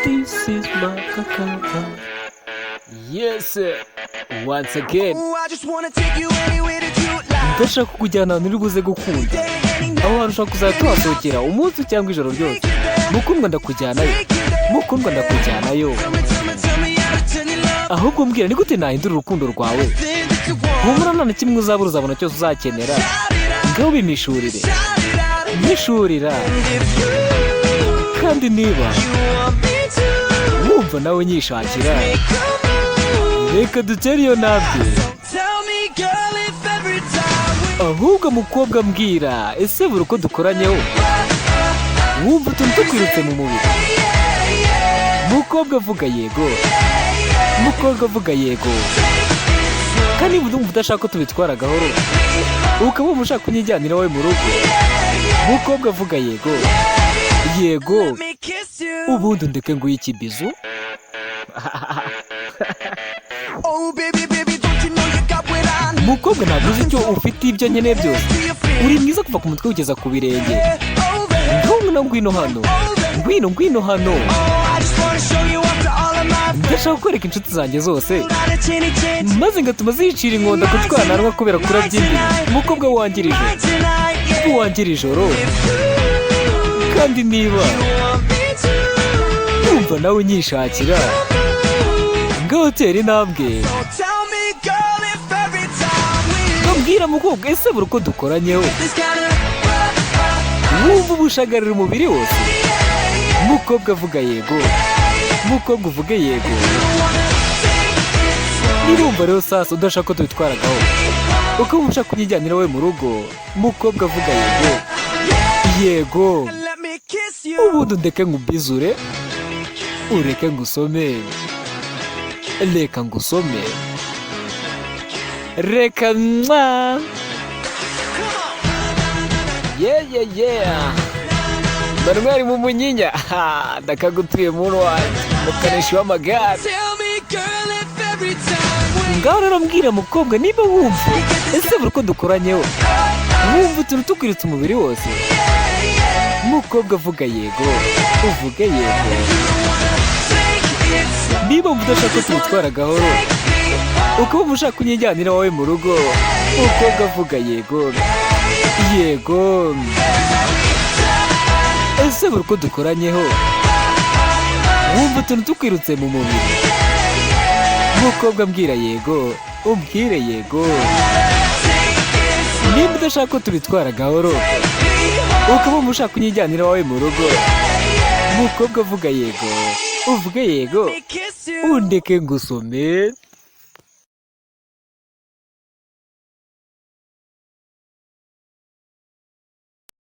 This is my kakaka. Yes, once again. Ndashaka kukujyana ahantu uri buze gukunda, aho hantu ushaka kuzajya tuhasohokera umunsi cyangwa ijoro ryose. Mukundwa ndakujyanayo. Ahubwo mbwira ni gute nahindura urukundo rwawe? Humura nta na kimwe uzabura, uzabona cyose uzakenera. Ngaho bimishurira. Kandi niba wumva nawe nyishakira, reka dutere iyo ntabwe. Ahubwo mukobwa mbwira, ese buri uko dukoranyeho wumva utuntu tukwirutse mu mubiri? Mukobwa avuga yego. Kandi niba udumva udashaka ko tubitwara gahoro, ukaba umushaka kunyijyanira wowe mu rugo, mukobwa avuga yego. Ubundi ndeke nguhe ikibizu. Mukobwa ntabwo uzi icyo ufite, ibyo nkeneye byose. Uri mwiza kuva ku mutwe kugeza ku birenge. Ngwino hano. Ndashaka kwereka inshuti zanjye zose, maze ngatuma zicira inkonda kutwananwa kubera kurabyimbi. Umukobwa wangirije ijoro. Kandi niba wumva nawe nyishakira, ngaho tera intambwe. Mbwira mukobwa, ese buri uko dukoranyeho wumva ubushagarira umubiri wose? Mukobwa avuga yego. Nirumva rero sasa udashaka ko tubitwara gahoro, ukaba ushaka kunyijyanira wowe mu rugo, mukobwa avuga yego. Ubundi ndeke ngubizure, ureke ngusome. Reka mwa. Yeah. Manuel mu munyinya. Ndakagutuye muntu wanjye, mukaneshi w'amagare. Ngaho rero mbwira mukobwa, niba wumva ese buri uko dukoranyeho wumva utuntu tukwiritse umubiri wose? Mukobwa avuga yego. Niba wumva udashaka ko tubitwara gahoro, ukaba umushaka kunyijyanira wowe mu rugo, mukobwa avuga yego. Ese buri uko dukoranyeho wumva utuntu tukwirutse mu mubiri? Mukobwa mbwira yego. Niba udashaka ko tubitwara gahoro, ukaba umushaka kunyijyanira wowe mu rugo, mukobwa avuga yego. Undeke ngusome.